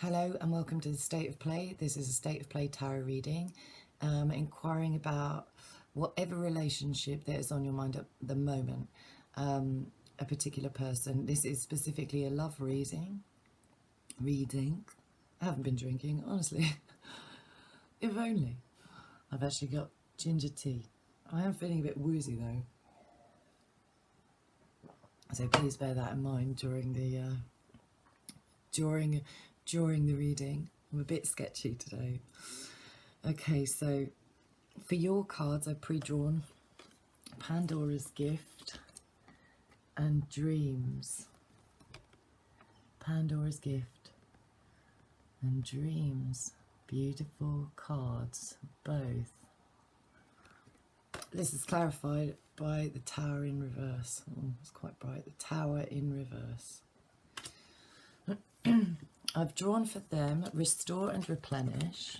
Hello and welcome to the State of Play. This is a State of Play tarot reading, inquiring about whatever relationship that is on your mind at the moment, a particular person. This is specifically a love reading. I haven't been drinking, honestly. If only. I've actually got ginger tea. I am feeling a bit woozy though, so please bear that in mind during the reading. I'm a bit sketchy today. Okay, so for your cards, I've pre-drawn Pandora's Gift and Dreams. Pandora's Gift and Dreams. Beautiful cards, both. This is clarified by the Tower in reverse. Oh, it's quite bright. The Tower in reverse. I've drawn for them Restore and Replenish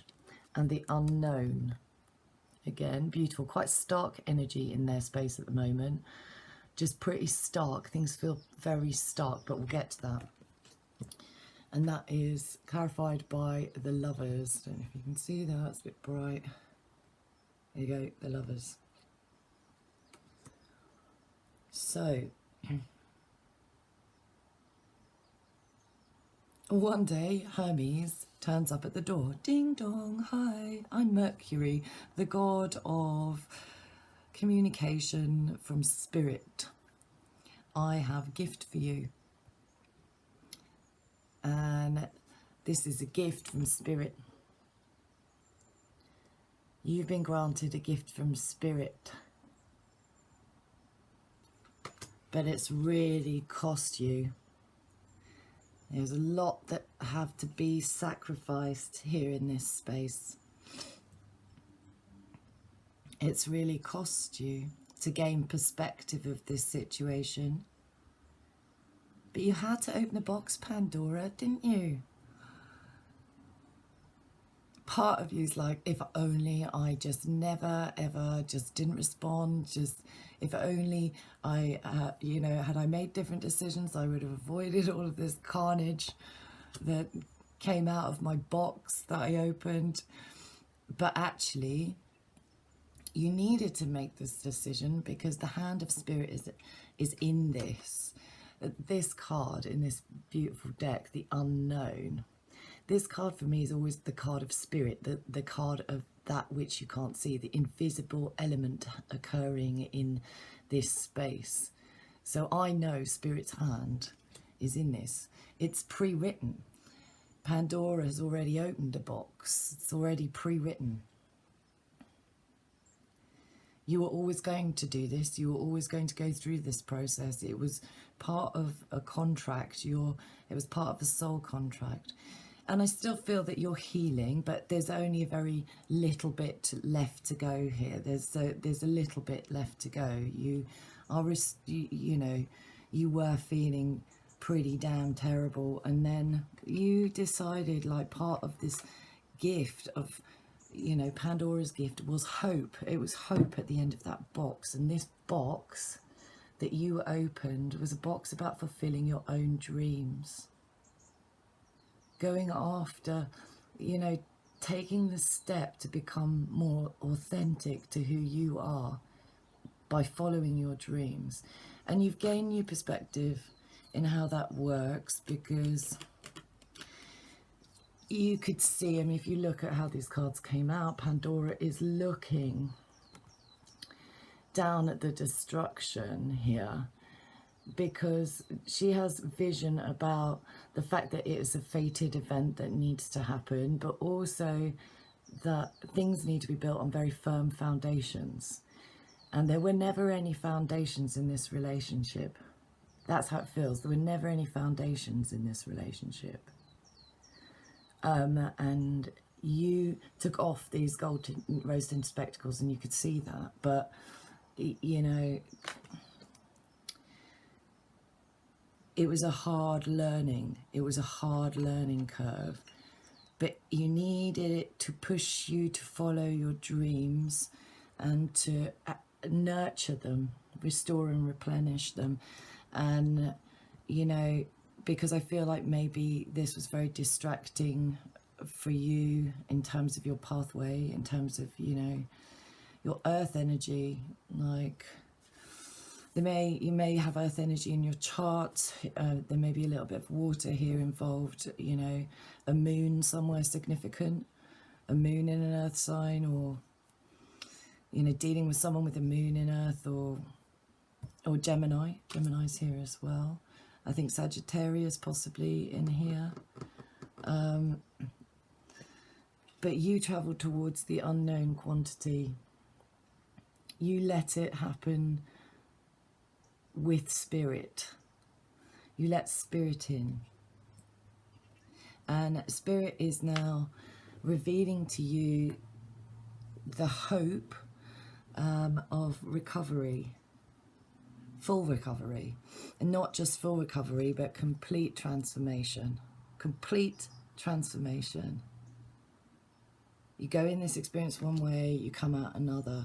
and the Unknown. Again, beautiful, quite stark energy in their space at the moment. Just pretty stark. Things feel very stark, but we'll get to that. And that is clarified by the Lovers. Don't know if you can see that, it's a bit bright. There you go, the Lovers. So, one day, Hermes turns up at the door. Ding dong, hi, I'm Mercury, the god of communication from spirit. I have a gift for you. And this is a gift from spirit. You've been granted a gift from spirit. But it's really cost you. There's a lot that have to be sacrificed here in this space. It's really cost you to gain perspective of this situation. But you had to open the box, Pandora, didn't you? Part of you's like, if only I just never, ever, just didn't respond. Just, if only I, had I made different decisions, I would have avoided all of this carnage that came out of my box that I opened. But actually, you needed to make this decision because the hand of spirit is in this. This card in this beautiful deck, the Unknown. This card for me is always the card of spirit, the card of that which you can't see, the invisible element occurring in this space. So I know spirit's hand is in this. It's pre-written. Pandora has already opened a box. It's already pre-written. You were always going to do this. You were always going to go through this process. It was part of a contract. It was part of a soul contract. And I still feel that you're healing, but there's only a very little bit left to go here. There's a little bit left to go. You are, you were feeling pretty damn terrible, and then you decided, like, part of this gift of, Pandora's gift was hope. It was hope at the end of that box, and this box that you opened was a box about fulfilling your own dreams. Going after, taking the step to become more authentic to who you are by following your dreams. And you've gained new perspective in how that works, because you could see, if you look at how these cards came out, Pandora is looking down at the destruction here, because she has vision about the fact that it is a fated event that needs to happen, but also that things need to be built on very firm foundations. And there were never any foundations in this relationship. That's how it feels. There were never any foundations in this relationship. And you took off these rose-tinted spectacles, and you could see that. But, it was a hard learning. It was a hard learning curve. But you needed it to push you to follow your dreams and to nurture them, restore and replenish them. And, because I feel like maybe this was very distracting for you in terms of your pathway, in terms of, you know, your earth energy. Like, you may have earth energy in your chart. There may be a little bit of water here involved, you know, a moon somewhere significant, a moon in an earth sign, or, you know, dealing with someone with a moon in earth, or Gemini. Gemini's here as well. I think Sagittarius possibly in here. But you travel towards the unknown quantity. You let it happen with spirit. You let spirit in. And spirit is now revealing to you the hope of recovery. Full recovery. And not just full recovery, but complete transformation. Complete transformation. You go in this experience one way, you come out another.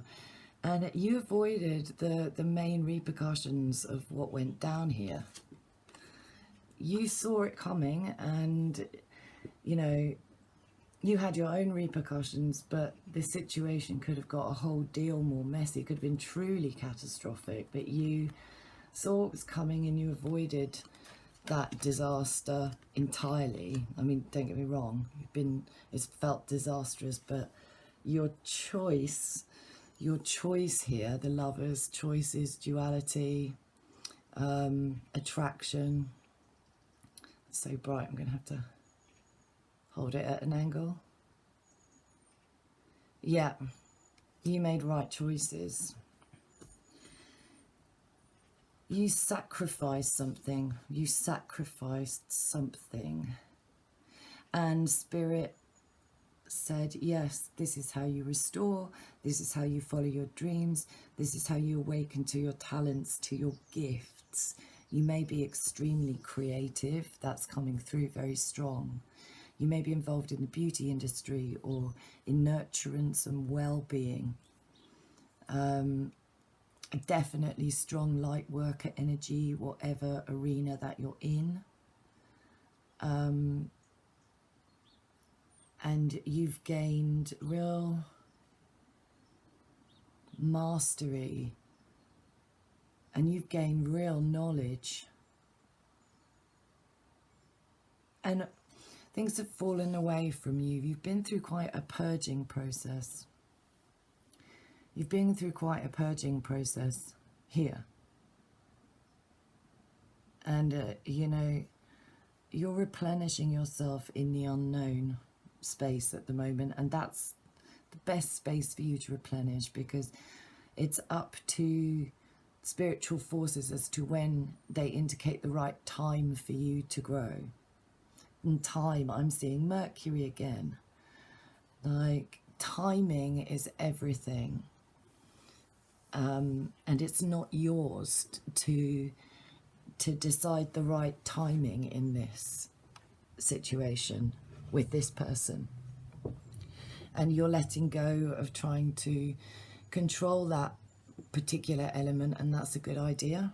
And you avoided the main repercussions of what went down here. You saw it coming, and, you know, you had your own repercussions, but this situation could have got a whole deal more messy. It could have been truly catastrophic, but you saw it was coming and you avoided that disaster entirely. I mean, don't get me wrong, it's felt disastrous, but your choice here, the Lovers, choice is duality, attraction. It's so bright, I'm going to have to hold it at an angle. Yeah, you made right choices. You sacrificed something. You sacrificed something. And Spirit said, yes, this is how you restore. This is how you follow your dreams. This is how you awaken to your talents, to your gifts. You may be extremely creative. That's coming through very strong. You may be involved in the beauty industry or in nurturance and well-being. Definitely strong light worker energy, whatever arena that you're in. And you've gained real mastery, and you've gained real knowledge. And things have fallen away from you. You've been through quite a purging process. You've been through quite a purging process here. And, you know, you're replenishing yourself in the unknown space at the moment. And that's the best space for you to replenish, because it's up to spiritual forces as to when they indicate the right time for you to grow. In time, I'm seeing Mercury again. Like, timing is everything. And it's not yours to decide the right timing in this situation with this person. And you're letting go of trying to control that particular element, and that's a good idea.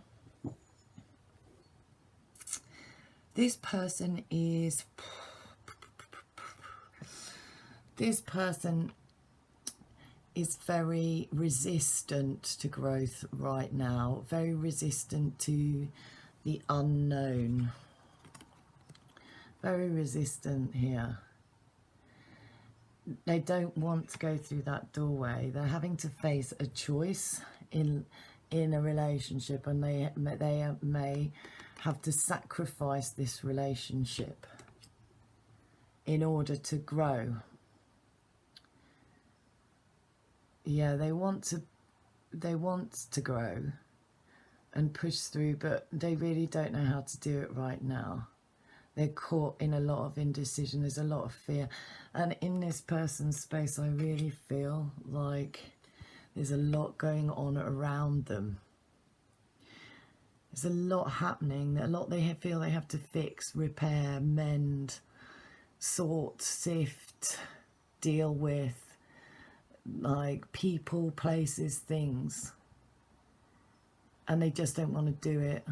This person is very resistant to growth right now, very resistant to the unknown, very resistant here. They don't want to go through that doorway. They're having to face a choice in a relationship, and they may have to sacrifice this relationship in order to grow. Yeah, they want to grow and push through, but they really don't know how to do it right now. They're caught in a lot of indecision. There's a lot of fear. And in this person's space, I really feel like there's a lot going on around them. There's a lot happening, a lot they feel they have to fix, repair, mend, sort, sift, deal with, like people, places, things. And they just don't want to do it.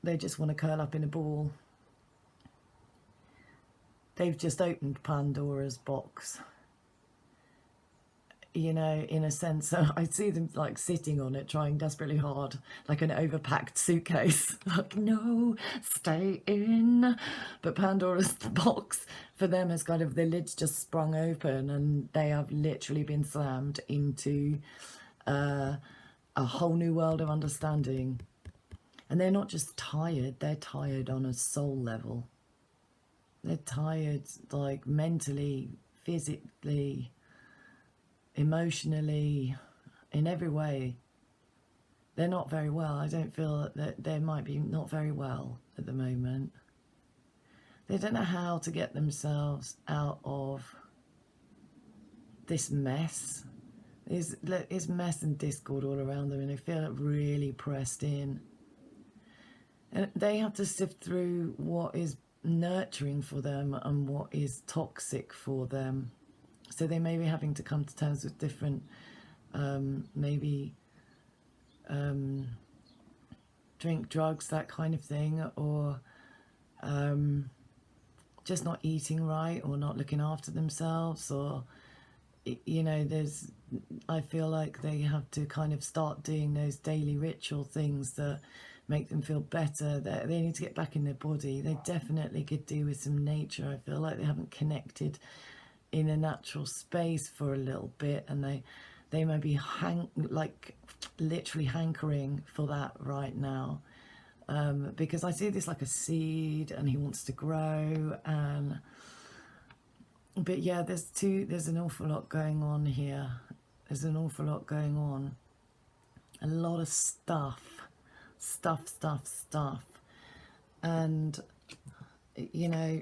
They just want to curl up in a ball. They've just opened Pandora's box, you know, in a sense. So I see them like sitting on it, trying desperately hard, like an overpacked suitcase. Like, no, stay in. But Pandora's box for them is kind of, the lid's just sprung open and they have literally been slammed into a whole new world of understanding. And they're not just tired, they're tired on a soul level. They're tired, like, mentally, physically, emotionally, in every way. They're not very well. I don't feel that they might be not very well at the moment. They don't know how to get themselves out of this mess. There's mess and discord all around them, and they feel really pressed in. And they have to sift through what is nurturing for them and what is toxic for them. So they may be having to come to terms with different, maybe drink, drugs, that kind of thing, or just not eating right, or not looking after themselves, or, you know, I feel like they have to kind of start doing those daily ritual things that make them feel better. They need to get back in their body. They definitely could do with some nature. I feel like they haven't connected in a natural space for a little bit, and they may be literally hankering for that right now, because I see this like a seed and he wants to grow. But yeah, there's an awful lot going on here. There's an awful lot going on. A lot of stuff. And, you know,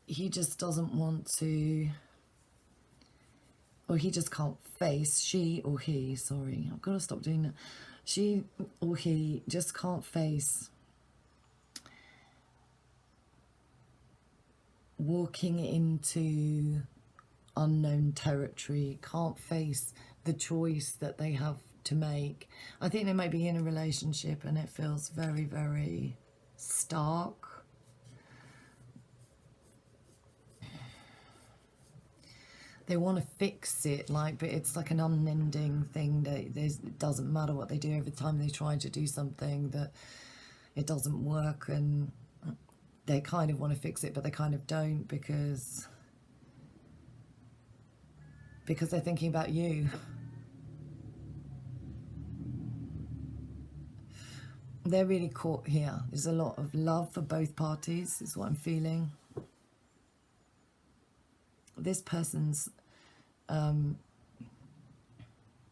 he just doesn't want to, or he just can't face, she or he, sorry, I've got to stop doing that. She or he just can't face walking into unknown territory, can't face the choice that they have to make. I think they may be in a relationship and it feels very, very stark. They want to fix it, like, but it's like an unending thing. It doesn't matter what they do. Every time they try to do something, that it doesn't work, and they kind of want to fix it, but they kind of don't, because they're thinking about you. They're really caught here. There's a lot of love for both parties, is what I'm feeling. This person's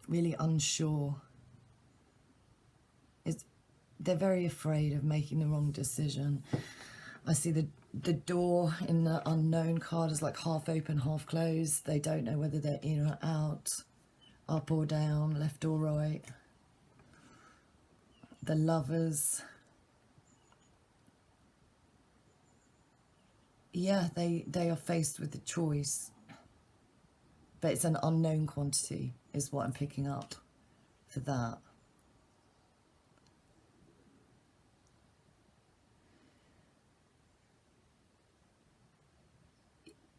really unsure. They're very afraid of making the wrong decision. I see the door in the unknown card is like half open, half closed. They don't know whether they're in or out, up or down, left or right. The Lovers. Yeah, they are faced with a choice, but it's an unknown quantity, is what I'm picking up for that.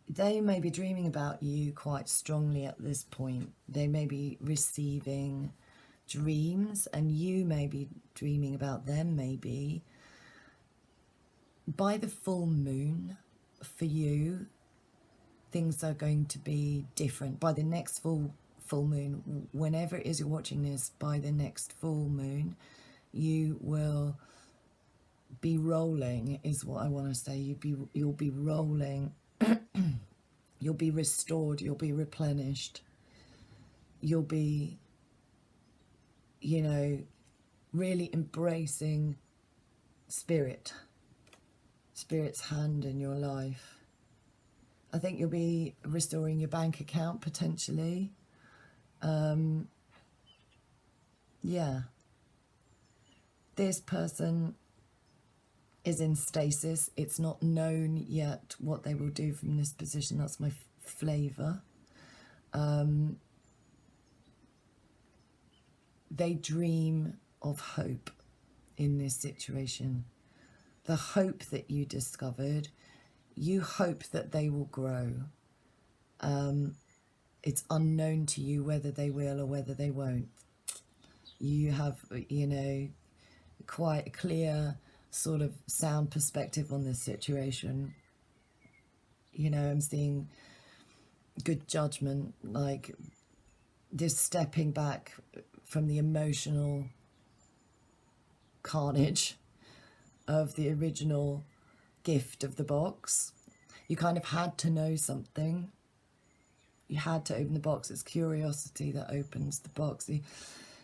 They may be dreaming about you quite strongly at this point. They may be receiving dreams, and you may be dreaming about them, maybe. By the full moon, for you, things are going to be different. By the next full moon, whenever it is you're watching this, by the next full moon, you will be rolling, is what I want to say. You'll be rolling. You'll be restored. You'll be replenished. You'll be, you know, really embracing spirit's hand in your life. I think you'll be restoring your bank account, potentially. Yeah. This person is in stasis. It's not known yet what they will do from this position. That's my flavour. They dream of hope. in this situation. The hope that you discovered, you hope that they will grow. It's unknown to you whether they will or whether they won't. You have, you know, quite a clear sort of sound perspective on this situation. You know, I'm seeing good judgment, like this stepping back from the emotional carnage of the original gift of the box. You kind of had to know something. You had to open the box. It's curiosity that opens the box. The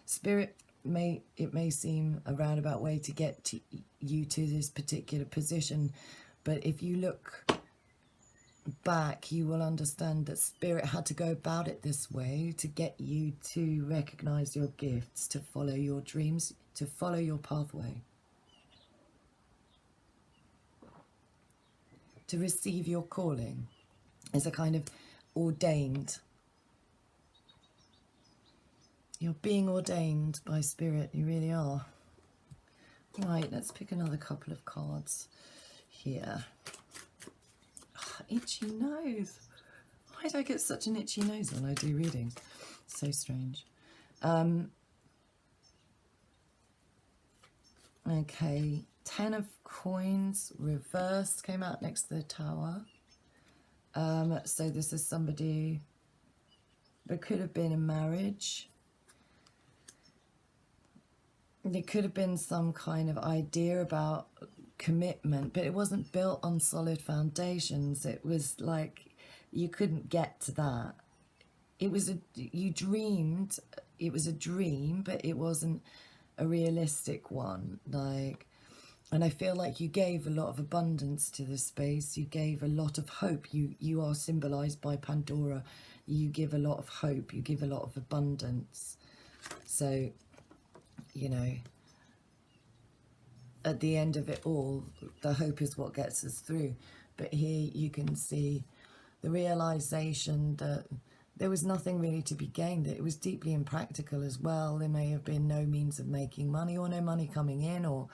spirit may seem a roundabout way to get to you to this particular position, but if you look back, you will understand that spirit had to go about it this way to get you to recognize your gifts, to follow your dreams, to follow your pathway, to receive your calling as a kind of ordained. You're being ordained by spirit, you really are. Right, let's pick another couple of cards here. Oh, itchy nose. Why do I get such an itchy nose when I do readings? So strange. Okay, 10 of coins reversed came out next to the tower. So this is somebody that could have been in marriage. There could have been some kind of idea about commitment, but it wasn't built on solid foundations. It was like you couldn't get to that. It was you dreamed, it was a dream, but it wasn't a realistic one. Like, and I feel like you gave a lot of abundance to this space. You gave a lot of hope. You are symbolized by Pandora. You give a lot of hope. You give a lot of abundance. So, you know, at the end of it all, the hope is what gets us through. But here you can see the realization that there was nothing really to be gained, that it was deeply impractical as well. There may have been no means of making money, or no money coming in, or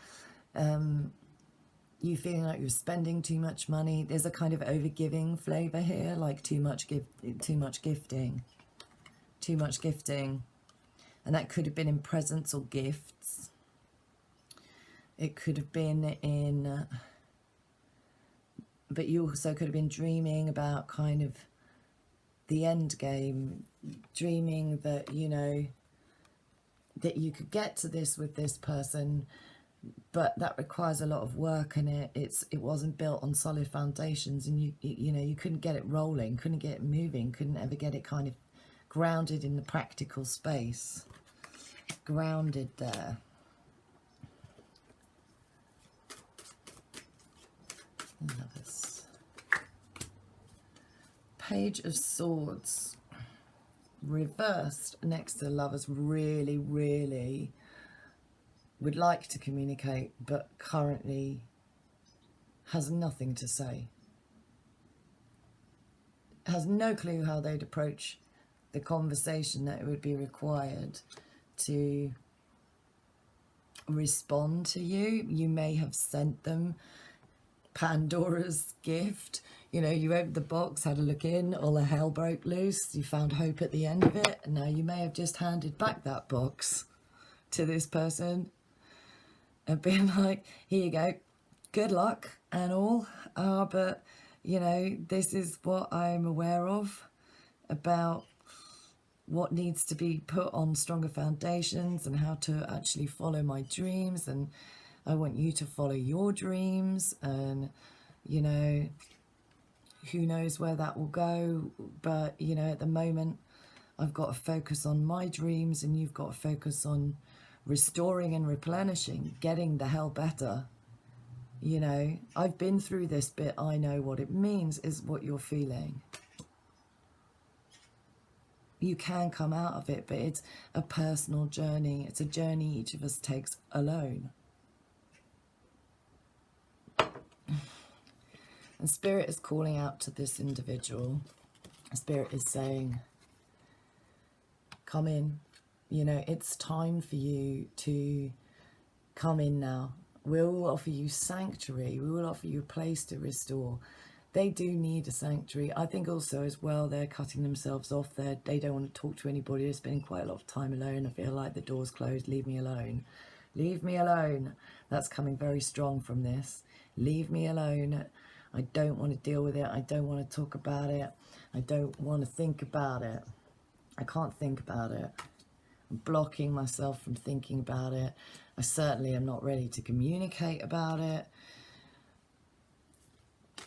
you feeling like you're spending too much money. There's a kind of overgiving flavor here, like too much gifting. And that could have been in presents or gifts. It could have been in, but you also could have been dreaming about kind of the end game, dreaming that, you know, that you could get to this with this person, but that requires a lot of work, and it wasn't built on solid foundations, and you know, you couldn't get it rolling, couldn't get it moving, couldn't ever get it kind of grounded in the practical space, grounded there. Lovers. Page of Swords reversed next to Lovers. Really, really would like to communicate, but currently has nothing to say. Has no clue how they'd approach the conversation that would be required to respond to you. You may have sent them Pandora's gift. You know, you opened the box, had a look in, all the hell broke loose, you found hope at the end of it, and now you may have just handed back that box to this person and been like, here you go, good luck and all, but you know, this is what I'm aware of about what needs to be put on stronger foundations and how to actually follow my dreams, and I want you to follow your dreams, and you know, who knows where that will go, but you know, at the moment I've got to focus on my dreams, and you've got to focus on restoring and replenishing, getting the hell better. You know, I've been through this bit, I know what it means, is what you're feeling. You can come out of it, but it's a personal journey. It's a journey each of us takes alone. And Spirit is calling out to this individual. Spirit is saying, come in. You know, it's time for you to Come in now. We will offer you sanctuary. We will offer you a place to restore. They do need a sanctuary. I think also as well, they're cutting themselves off. They don't want to talk to anybody. They're spending quite a lot of time alone. I feel like the door's closed. Leave me alone. Leave me alone. That's coming very strong from this. Leave me alone. I don't want to deal with it. I don't want to talk about it. I don't want to think about it. I can't think about it. I'm blocking myself from thinking about it. I certainly am not ready to communicate about it.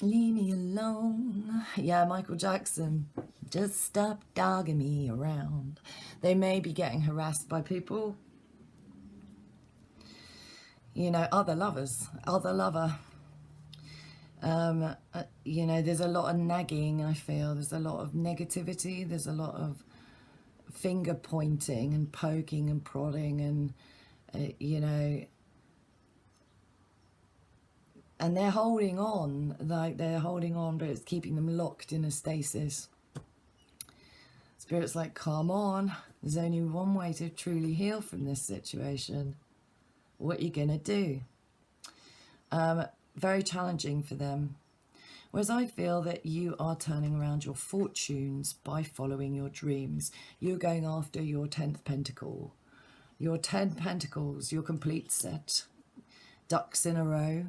Leave me alone. Yeah, Michael Jackson. Just stop dogging me around. They may be getting harassed by people. You know, other lovers, other lover. You know, there's a lot of nagging, I feel. There's a lot of negativity. There's a lot of finger pointing and poking and prodding and, you know, and they're holding on, like they're holding on, but it's keeping them locked in a stasis. Spirit's like, come on, there's only one way to truly heal from this situation. What are you going to do? Very challenging for them. Whereas I feel that you are turning around your fortunes by following your dreams. You're going after your 10th pentacle. Your 10 pentacles, your complete set. Ducks in a row.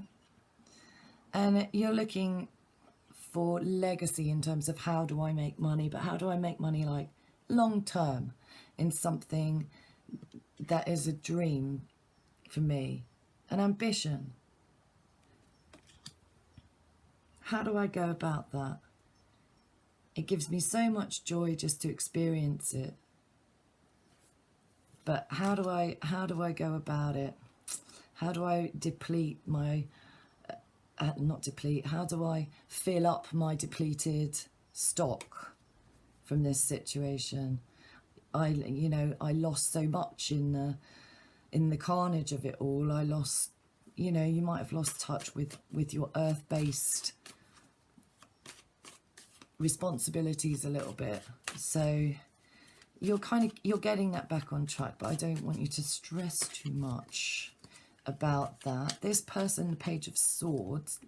And you're looking for legacy in terms of how do I make money, but how do I make money like long term in something that is a dream for me, an ambition. How do I go about that? It gives me so much joy just to experience it. But how do I go about it? How do I deplete my not deplete, how do I fill up my depleted stock from this situation? I lost so much in the carnage of it all. I lost, you know, you might have lost touch with your earth-based responsibilities a little bit. So you're getting that back on track, but I don't want you to stress too much about that. This person, the Page of Swords,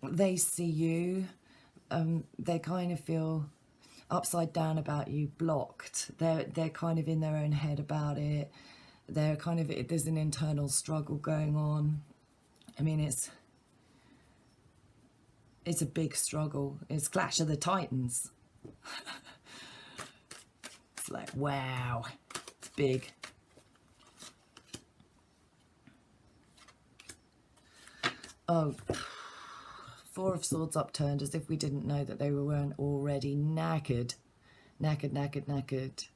they see you, they kind of feel upside down about you, blocked. They're kind of in their own head about it. They're kind of, there's an internal struggle going on. I mean, it's a big struggle. It's Clash of the Titans. It's like, wow, it's big. Oh, Four of Swords upturned, as if we didn't know that they weren't already knackered. Knackered.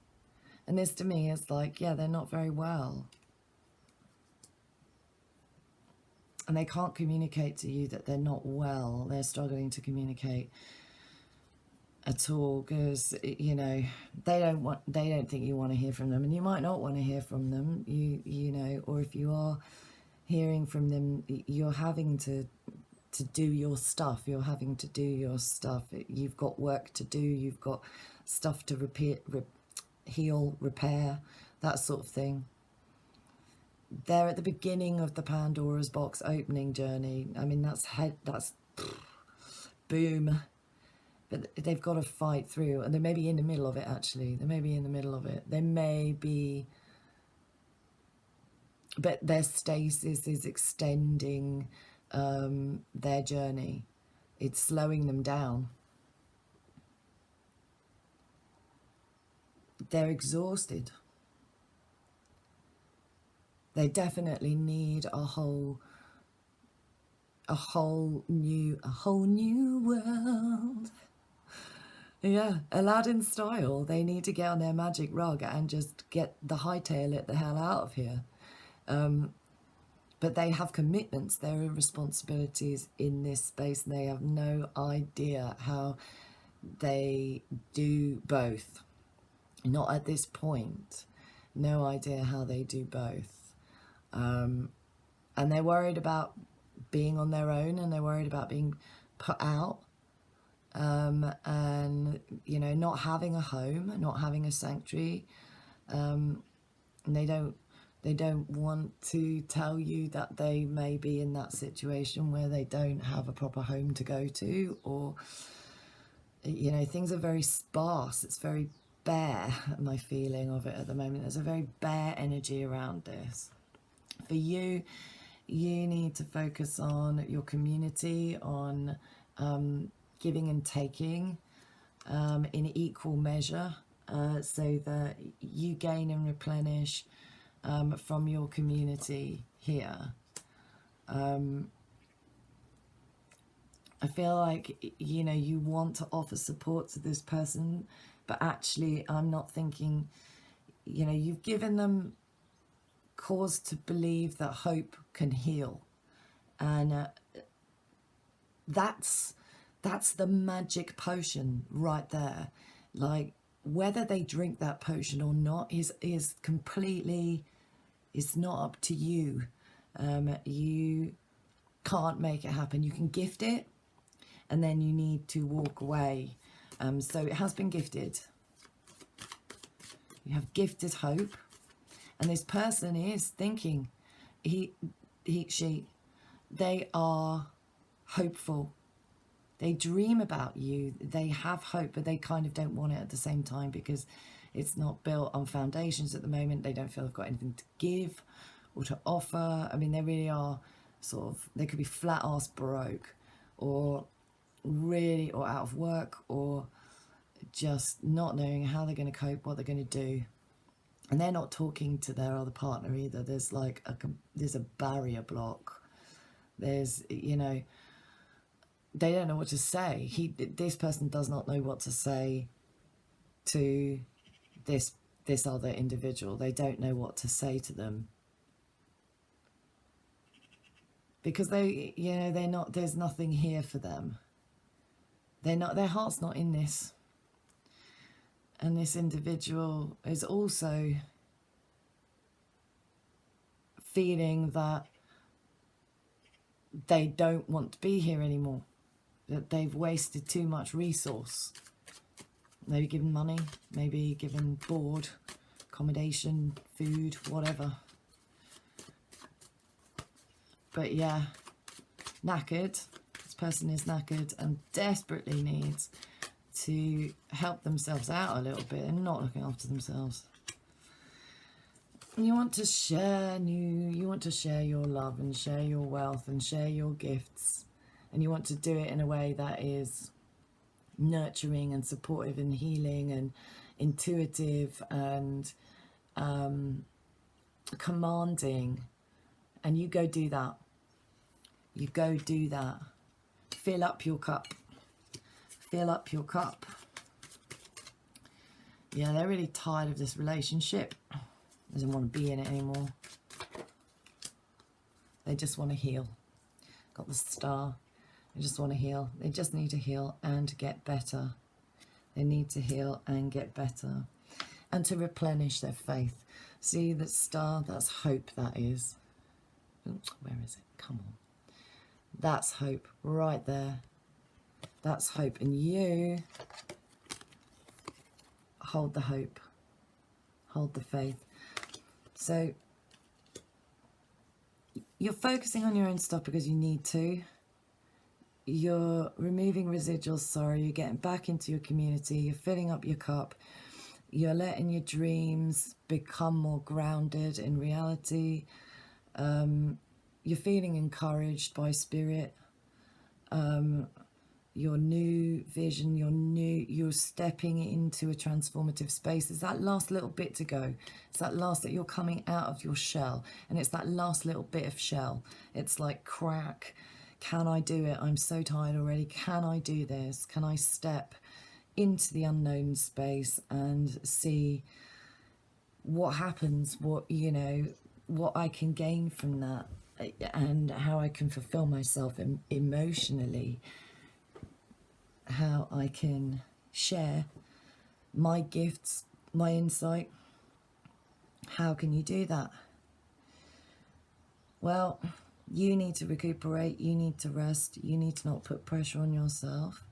And this to me is like, yeah, they're not very well. And they can't communicate to you that they're not well. They're struggling to communicate at all because, you know, they don't think you want to hear from them, and you might not want to hear from them. You know, or if you are hearing from them, you're having to do your stuff. You're having to do your stuff. You've got work to do. You've got stuff to heal, repair, that sort of thing. They're at the beginning of the Pandora's box opening journey. I mean, that's boom. But they've got to fight through, and they may be in the middle of it, actually. They may be in the middle of it. They may be, but their stasis is extending their journey. It's slowing them down. They're exhausted. They definitely need a whole new world. Yeah, Aladdin style. They need to get on their magic rug and just hightail it the hell out of here. But they have commitments, there are responsibilities in this space, and they have no idea how they do both. Not at this point. No idea how they do both. And they're worried about being on their own, and they're worried about being put out, and, you know, not having a home, not having a sanctuary, and they don't They don't want to tell you that they may be in that situation where they don't have a proper home to go to, or, you know, things are very sparse. It's very bare, my feeling of it at the moment. There's a very bare energy around this. For you, you need to focus on your community, on giving and taking in equal measure, so that you gain and replenish from your community here. I feel like, you know, you want to offer support to this person, but actually I'm not thinking, you know, you've given them cause to believe that hope can heal. And that's the magic potion right there. Like, whether they drink that potion or not is completely, it's not up to you. You can't make it happen. You can gift it, and then you need to walk away. So it has been gifted. You have gifted hope, and this person is thinking, she, they are hopeful. They dream about you. They have hope, but they kind of don't want it at the same time because it's not built on foundations at the moment. They don't feel they've got anything to give or to offer. I mean, they really are sort of, they could be flat ass broke, or really, or out of work, or just not knowing how they're going to cope, what they're going to do. And they're not talking to their other partner either. There's like there's a barrier block. There's, you know, they don't know what to say. This person does not know what to say to this other individual. They don't know what to say to them, because they, you know, they're not, there's nothing here for them. They're not, their heart's not in this. And this individual is also feeling that they don't want to be here anymore, that they've wasted too much resource. Maybe given money, maybe given board, accommodation, food, whatever. But yeah, knackered. This person is knackered and desperately needs to help themselves out a little bit and not looking after themselves. You want to share you want to share your love and share your wealth and share your gifts, and you want to do it in a way that is nurturing and supportive and healing and intuitive and commanding. And you go do that. You go do that. Fill up your cup. Fill up your cup. Yeah, they're really tired of this relationship. Doesn't want to be in it anymore. They just want to heal. Got the star. They just want to heal. They just need to heal and get better. They need to heal and get better. And to replenish their faith. See that star? That's hope, that is. Where is it? Come on. That's hope right there. That's hope. And you hold the hope. Hold the faith. So you're focusing on your own stuff because you need to. You're removing residual sorrow. You're getting back into your community. You're filling up your cup. You're letting your dreams become more grounded in reality. You're feeling encouraged by spirit. Your new vision, you're stepping into a transformative space. It's that last little bit to go. It's that last that you're coming out of your shell. And it's that last little bit of shell. It's like, crack. Can I do it? I'm so tired already. Can I do this? Can I step into the unknown space and see what happens, what, you know, what I can gain from that, and how I can fulfill myself emotionally, how I can share my gifts, my insight. How can you do that? Well, you need to recuperate, you need to rest, you need to not put pressure on yourself,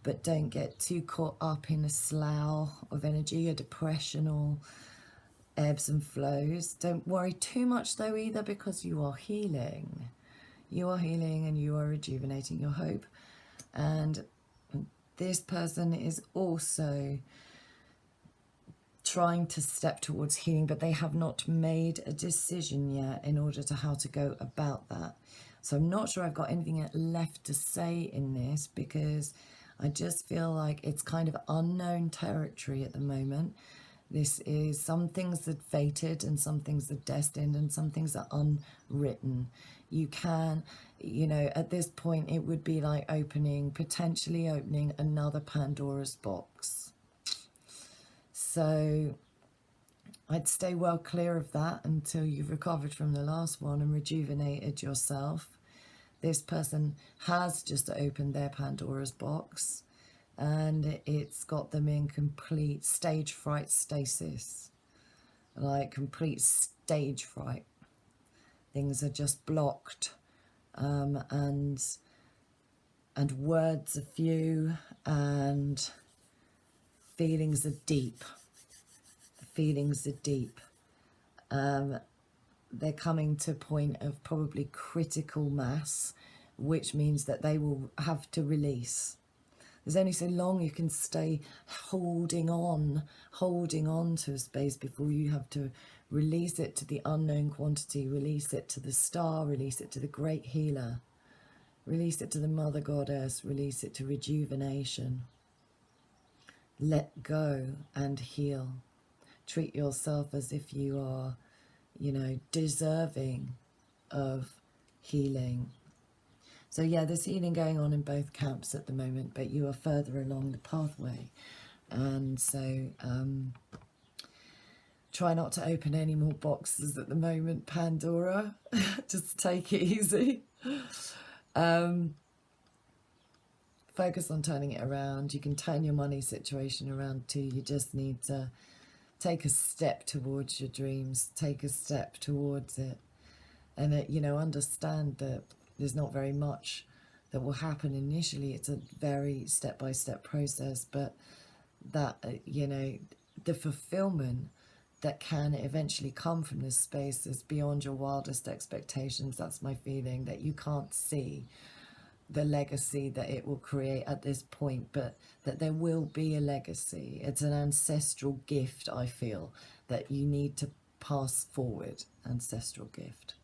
but don't get too caught up in a slough of energy, a depression, or ebbs and flows. Don't worry too much though either, because you are healing. You are healing and you are rejuvenating your hope. And this person is also trying to step towards healing, but they have not made a decision yet in order to how to go about that. So I'm not sure I've got anything left to say in this, because I just feel like it's kind of unknown territory at the moment. This is, some things are fated and some things are destined and some things are unwritten. You can, you know, at this point it would be like potentially opening another Pandora's box. So I'd stay well clear of that until you've recovered from the last one and rejuvenated yourself. This person has just opened their Pandora's box, and it's got them in complete stage fright stasis, like complete stage fright. Things are just blocked, and words are few, and feelings are deep. Feelings are deep. They're coming to a point of probably critical mass, which means that they will have to release. There's only so long you can stay holding on to a space before you have to release it to the unknown quantity, release it to the star, release it to the great healer, release it to the mother goddess, release it to rejuvenation. Let go and heal. Treat yourself as if you are, you know, deserving of healing. So yeah, there's healing going on in both camps at the moment, but you are further along the pathway. And so try not to open any more boxes at the moment, Pandora. Just take it easy. Focus on turning it around. You can turn your money situation around too. You just need to take a step towards your dreams. Take a step towards it. And, you know, understand that there's not very much that will happen initially. It's a very step-by-step process, but that, you know, the fulfillment that can eventually come from this space is beyond your wildest expectations. That's my feeling, that you can't see the legacy that it will create at this point, but that there will be a legacy. It's an ancestral gift, I feel, that you need to pass forward. Ancestral gift.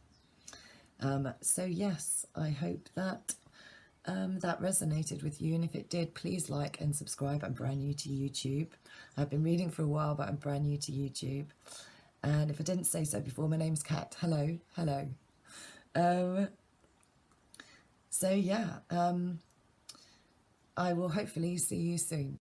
So yes, I hope that that resonated with you, and if it did, please like and subscribe. I'm brand new to YouTube. I've been reading for a while, but I'm brand new to YouTube. And if I didn't say so before, my name's Kat. Hello. So yeah, I will hopefully see you soon.